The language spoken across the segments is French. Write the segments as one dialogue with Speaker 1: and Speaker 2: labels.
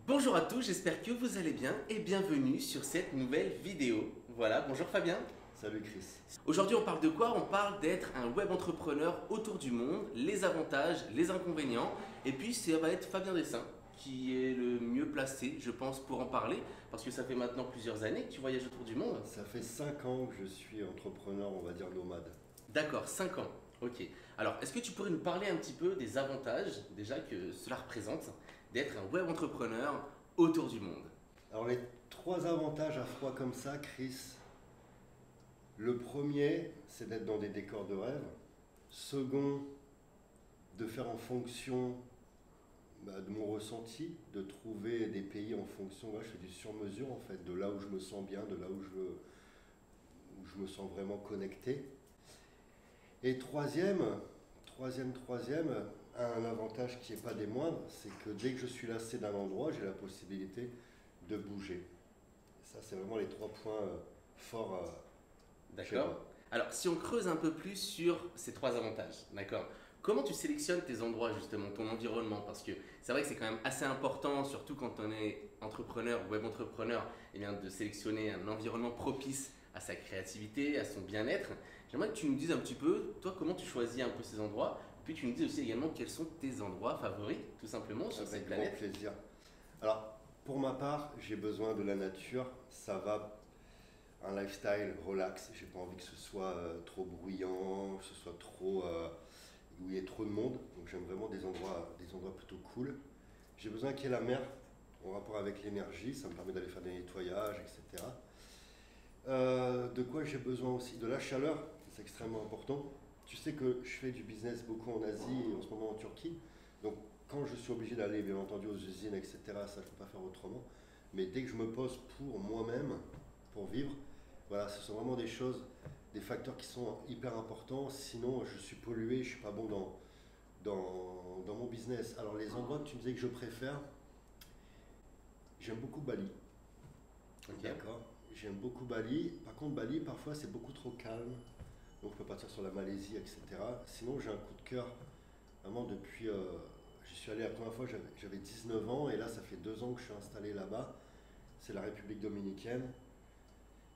Speaker 1: Bonjour à tous, j'espère que vous allez bien et bienvenue sur cette nouvelle vidéo. Voilà, bonjour Fabien.
Speaker 2: Salut Chris.
Speaker 1: Aujourd'hui on parle de quoi? On parle d'être un web entrepreneur autour du monde, les avantages, les inconvénients, et puis ça va être Fabien Dessin qui est le mieux placé, je pense, pour en parler, parce que ça fait maintenant plusieurs années que tu voyages autour du monde.
Speaker 2: Ça fait 5 ans que je suis entrepreneur, on va dire nomade.
Speaker 1: D'accord, 5 ans. Ok. Alors, est-ce que tu pourrais nous parler un petit peu des avantages déjà que cela représente d'être un web entrepreneur autour du monde?
Speaker 2: Alors les 3 avantages à froid comme ça, Chris. Le premier, c'est d'être dans des décors de rêve. Second, de faire en fonction de mon ressenti, de trouver des pays en fonction, je fais du sur-mesure en fait, de là où je me sens bien, de là où je me sens vraiment connecté. Et troisième, un avantage qui n'est pas des moindres, c'est que dès que je suis lassé d'un endroit, j'ai la possibilité de bouger. Ça, c'est vraiment les 3 points forts chez
Speaker 1: D'accord.
Speaker 2: moi.
Speaker 1: Alors, si on creuse un peu plus sur ces trois avantages, d'accord? Comment tu sélectionnes tes endroits, justement, ton environnement? Parce que c'est vrai que c'est quand même assez important, surtout quand on est entrepreneur, web entrepreneur, eh bien, de sélectionner un environnement propice à sa créativité, à son bien-être. J'aimerais que tu nous dises un petit peu, toi, comment tu choisis un peu ces endroits, puis tu nous dises aussi également quels sont tes endroits favoris, tout simplement, sur cette
Speaker 2: Avec grand
Speaker 1: planète.
Speaker 2: plaisir. Alors, pour ma part, j'ai besoin de la nature. Ça va, un lifestyle relax. J'ai pas envie que ce soit trop bruyant, que ce soit trop où il y ait trop de monde. Donc j'aime vraiment des endroits plutôt cool. J'ai besoin qu'il y ait la mer en rapport avec l'énergie. Ça me permet d'aller faire des nettoyages, etc. De quoi j'ai besoin aussi? De la chaleur, c'est extrêmement important. Tu sais que je fais du business beaucoup en Asie et en ce moment en Turquie. Donc quand je suis obligé d'aller bien entendu aux usines, etc., ça je ne peux pas faire autrement. Mais dès que je me pose pour moi-même, pour vivre, voilà, ce sont vraiment des choses, des facteurs qui sont hyper importants. Sinon, je suis pollué, je ne suis pas bon dans mon business. Alors les endroits que tu me disais que je préfère, j'aime beaucoup Bali.
Speaker 1: Ok.
Speaker 2: D'accord. J'aime beaucoup Bali. Par contre, Bali, parfois, c'est beaucoup trop calme. Donc, je peux partir sur la Malaisie, etc. Sinon, j'ai un coup de cœur. Vraiment, depuis. J'y suis allé la première fois, j'avais 19 ans. Et là, ça fait 2 ans que je suis installé là-bas. C'est la République dominicaine.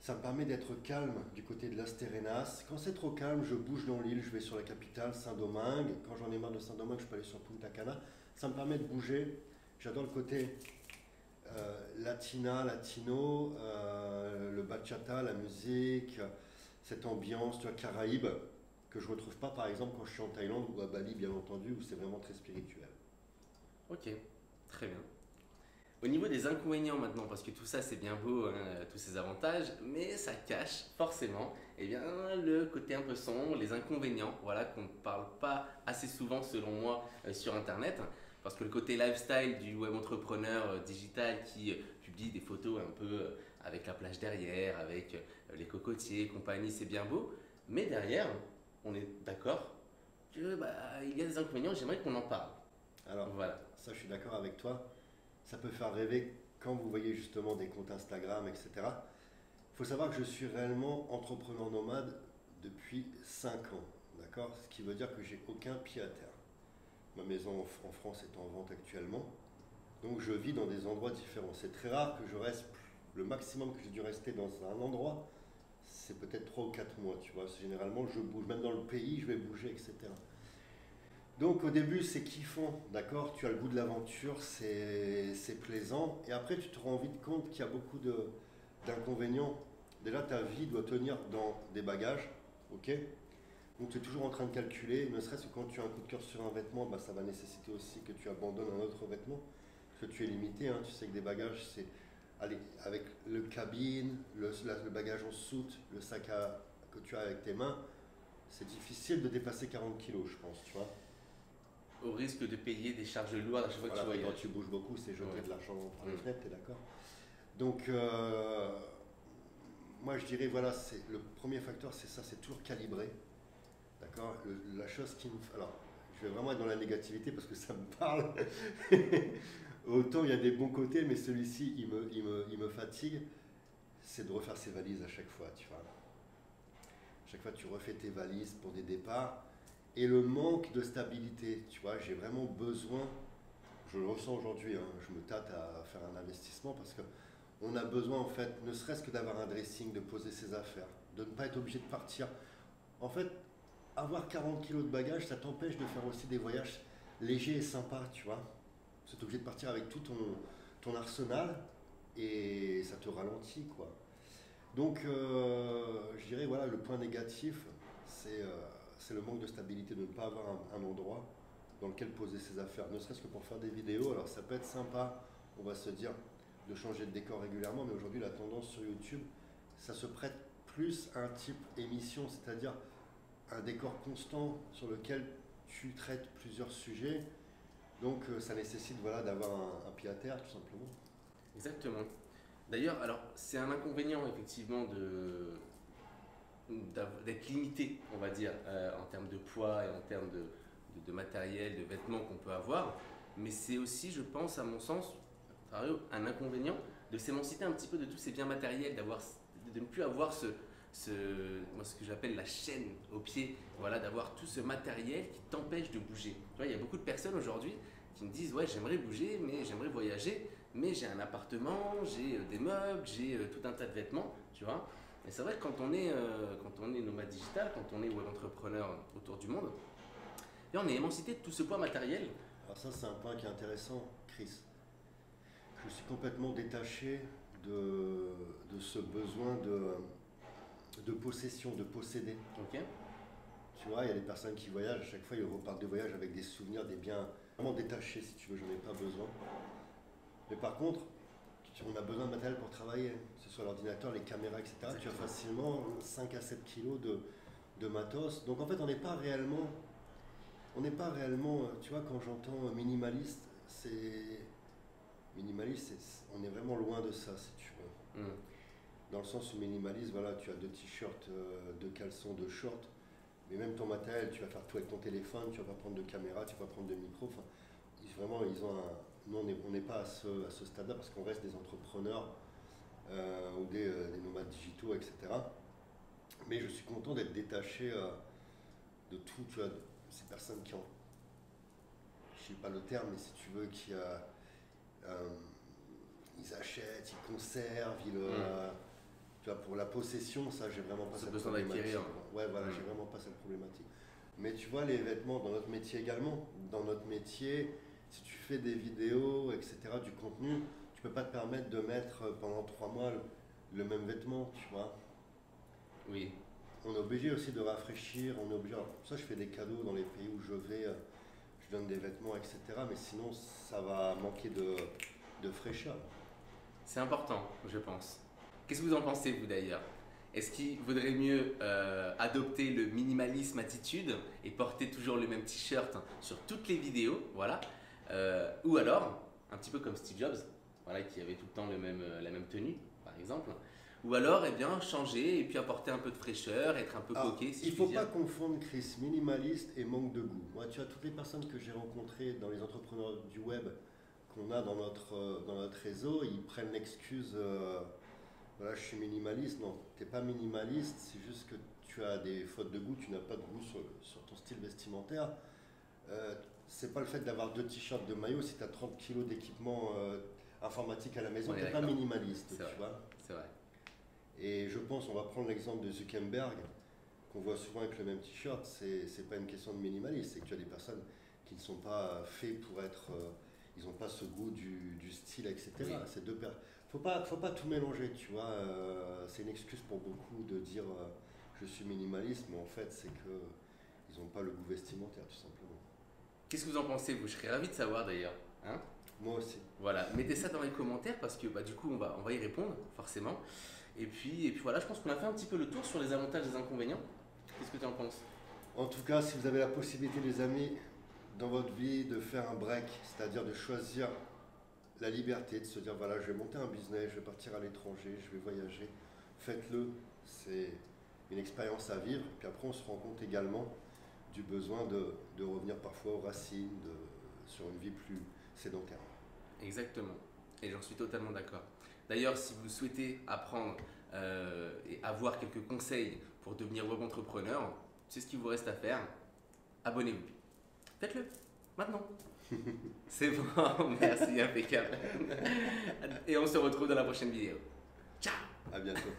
Speaker 2: Ça me permet d'être calme du côté de Las Terrenas. Quand c'est trop calme, je bouge dans l'île. Je vais sur la capitale, Saint-Domingue. Quand j'en ai marre de Saint-Domingue, je peux aller sur Punta Cana. Ça me permet de bouger. J'adore le côté latina, latino, le bachata, la musique, cette ambiance, tu vois, Caraïbes, que je ne retrouve pas par exemple quand je suis en Thaïlande ou à Bali, bien entendu, où c'est vraiment très spirituel.
Speaker 1: Ok, très bien. Au niveau des inconvénients maintenant, parce que tout ça c'est bien beau, hein, tous ces avantages, mais ça cache forcément eh bien, le côté un peu sombre, les inconvénients, voilà, qu'on ne parle pas assez souvent selon moi sur Internet. Parce que le côté lifestyle du web entrepreneur digital qui publie des photos un peu avec la plage derrière, avec les cocotiers et compagnie, c'est bien beau. Mais derrière, on est d'accord que il y a des inconvénients, j'aimerais qu'on en parle.
Speaker 2: Alors,
Speaker 1: Voilà.
Speaker 2: ça, je suis d'accord avec toi. Ça peut faire rêver quand vous voyez justement des comptes Instagram, etc. Il faut savoir que je suis réellement entrepreneur nomade depuis 5 ans. D'accord. Ce qui veut dire que j'ai aucun pied à terre. Ma maison en France est en vente actuellement. Donc je vis dans des endroits différents. C'est très rare que je reste, le maximum que j'ai dû rester dans un endroit, c'est peut-être 3 ou 4 mois, tu vois. Généralement, je bouge, même dans le pays, je vais bouger, etc. Donc au début, c'est kiffant, d'accord. Tu as le goût de l'aventure, c'est plaisant. Et après, tu te rends vite compte qu'il y a beaucoup d'inconvénients. Déjà, ta vie doit tenir dans des bagages, ok. Donc tu es toujours en train de calculer, ne serait-ce que quand tu as un coup de cœur sur un vêtement, ça va nécessiter aussi que tu abandonnes un autre vêtement. Parce que tu es limité, hein. Tu sais que des bagages, c'est allez, avec le cabine, le bagage en soute, le sac que tu as avec tes mains, c'est difficile de dépasser 40 kilos, je pense, tu vois.
Speaker 1: Au risque de payer des charges lourdes à chaque fois que
Speaker 2: Voilà,
Speaker 1: tu
Speaker 2: puis quand
Speaker 1: voyages.
Speaker 2: tu bouges beaucoup, c'est jeter
Speaker 1: Ouais.
Speaker 2: de l'argent par les
Speaker 1: Mm.
Speaker 2: fenêtres, t'es d'accord. Donc, moi je dirais, voilà, c'est le premier facteur, c'est ça, c'est toujours calibré, d'accord. La chose qui me. Alors, je vais vraiment être dans la négativité parce que ça me parle. Autant il y a des bons côtés, mais celui-ci, il me fatigue, c'est de refaire ses valises à chaque fois, tu vois. À chaque fois, tu refais tes valises pour des départs. Et le manque de stabilité, tu vois, j'ai vraiment besoin je le ressens aujourd'hui, hein, je me tâte à faire un investissement parce que on a besoin en fait, ne serait-ce que d'avoir un dressing, de poser ses affaires, de ne pas être obligé de partir. En fait, avoir 40 kilos de bagages, ça t'empêche de faire aussi des voyages légers et sympas, tu vois. Tu es obligé de partir avec tout ton arsenal et ça te ralentit, quoi. Donc, je dirais, voilà, le point négatif, c'est le manque de stabilité, de ne pas avoir un endroit dans lequel poser ses affaires, ne serait-ce que pour faire des vidéos. Alors, ça peut être sympa, on va se dire, de changer de décor régulièrement, mais aujourd'hui, la tendance sur YouTube, ça se prête plus à un type émission, c'est-à-dire un décor constant sur lequel tu traites plusieurs sujets. Donc, ça nécessite voilà, d'avoir un pied à terre, tout simplement.
Speaker 1: Exactement. D'ailleurs, alors c'est un inconvénient effectivement d'être limité, on va dire, en termes de poids et en termes de matériel, de vêtements qu'on peut avoir. Mais c'est aussi, je pense, à mon sens, un inconvénient de s'émanciper un petit peu de tous ces biens matériels, de ne plus avoir moi, ce que j'appelle la chaîne au pied, voilà, d'avoir tout ce matériel qui t'empêche de bouger. Tu vois, il y a beaucoup de personnes aujourd'hui qui me disent ouais, j'aimerais bouger, mais j'aimerais voyager, mais j'ai un appartement, j'ai des meubles, j'ai tout un tas de vêtements, tu vois. Et c'est vrai que quand on est nomade digital, quand on est web entrepreneur autour du monde, et on est émancipé de tout ce poids matériel.
Speaker 2: Alors ça, c'est un point qui est intéressant, Chris. Je suis complètement détaché de ce besoin de possession, de posséder.
Speaker 1: Ok.
Speaker 2: Tu vois, il y a des personnes qui voyagent, à chaque fois ils repartent de voyage avec des souvenirs, des biens vraiment détachés, si tu veux, j'en ai pas besoin. Mais par contre, on a besoin de matériel pour travailler, que ce soit l'ordinateur, les caméras, etc.
Speaker 1: Exactement.
Speaker 2: Tu as facilement 5 à 7 kilos de matos. Donc en fait, on n'est pas réellement, tu vois, quand j'entends minimaliste, on est vraiment loin de ça, si tu veux.
Speaker 1: Mm.
Speaker 2: Dans le sens où minimaliste, voilà, tu as 2 t-shirts, 2 caleçons, 2 shorts, mais même ton matériel, tu vas faire tout avec ton téléphone, tu vas pas prendre de caméra, tu vas pas prendre de micro. Enfin, vraiment, ils ont nous, on n'est pas à ce stade-là parce qu'on reste des entrepreneurs ou des nomades digitaux, etc. Mais je suis content d'être détaché de tout, tu vois, de ces personnes qui ont, je sais pas le terme, mais si tu veux, euh, ils achètent, ils conservent, tu vois, pour la possession, ça, j'ai vraiment pas
Speaker 1: Ce
Speaker 2: cette
Speaker 1: besoin
Speaker 2: problématique.
Speaker 1: d'acquérir.
Speaker 2: Ouais, voilà, j'ai vraiment pas cette problématique. Mais tu vois, les vêtements, dans notre métier également, dans notre métier, si tu fais des vidéos, etc., du contenu, tu peux pas te permettre de mettre pendant 3 mois le même vêtement, tu vois.
Speaker 1: Oui.
Speaker 2: On est obligé aussi de rafraîchir, on est obligé. Alors, pour ça, je fais des cadeaux dans les pays où je vais, je donne des vêtements, etc. Mais sinon, ça va manquer de fraîcheur.
Speaker 1: C'est important, je pense. Qu'est-ce que vous en pensez, vous d'ailleurs? Est-ce qu'il vaudrait mieux adopter le minimalisme attitude et porter toujours le même t-shirt sur toutes les vidéos, voilà, ou alors, un petit peu comme Steve Jobs, voilà, qui avait tout le temps la même tenue, par exemple, ou alors, eh bien, changer et puis apporter un peu de fraîcheur, être un peu
Speaker 2: Alors,
Speaker 1: coquet, si
Speaker 2: il
Speaker 1: je
Speaker 2: ne
Speaker 1: puis
Speaker 2: faut pas
Speaker 1: dire.
Speaker 2: confondre, Chris, minimaliste et manque de goût. Moi, tu as toutes les personnes que j'ai rencontrées dans les entrepreneurs du web qu'on a dans notre réseau, ils prennent l'excuse, voilà, je suis minimaliste. Non, tu n'es pas minimaliste, c'est juste que tu as des fautes de goût, tu n'as pas de goût sur ton style vestimentaire. C'est pas le fait d'avoir 2 t-shirts, de maillots, si tu as 30 kilos d'équipement informatique à la maison,
Speaker 1: On
Speaker 2: tu
Speaker 1: est
Speaker 2: n'es pas
Speaker 1: d'accord.
Speaker 2: minimaliste,
Speaker 1: C'est
Speaker 2: tu
Speaker 1: vrai.
Speaker 2: vois.
Speaker 1: C'est vrai.
Speaker 2: Et je pense, on va prendre l'exemple de Zuckerberg, qu'on voit souvent avec le même t-shirt, c'est pas une question de minimalisme, c'est que tu as des personnes qui ne sont pas faites pour être. Ils n'ont pas ce goût du style, etc.
Speaker 1: Oui.
Speaker 2: C'est faut pas tout mélanger, tu vois. C'est une excuse pour beaucoup de dire je suis minimaliste, mais en fait, c'est que ils n'ont pas le goût vestimentaire, tout simplement.
Speaker 1: Qu'est-ce que vous en pensez, vous? Je serais ravi de savoir d'ailleurs. Hein.
Speaker 2: Moi aussi.
Speaker 1: Voilà, mettez ça dans les commentaires parce que bah, du coup on va y répondre forcément. Et puis voilà, je pense qu'on a fait un petit peu le tour sur les avantages et les inconvénients. Qu'est-ce que tu en penses?
Speaker 2: En tout cas, si vous avez la possibilité, les amis, dans votre vie, de faire un break, c'est-à-dire de choisir la liberté, de se dire voilà, je vais monter un business, je vais partir à l'étranger, je vais voyager, faites-le. C'est une expérience à vivre. Puis après, on se rend compte également du besoin de revenir parfois aux racines, sur une vie plus sédentaire.
Speaker 1: Exactement. Et j'en suis totalement d'accord. D'ailleurs, si vous souhaitez apprendre et avoir quelques conseils pour devenir web entrepreneur, c'est ce qu'il vous reste à faire. Abonnez-vous. Faites-le maintenant. C'est bon, merci, impeccable. Et on se retrouve dans la prochaine vidéo. Ciao!
Speaker 2: À bientôt.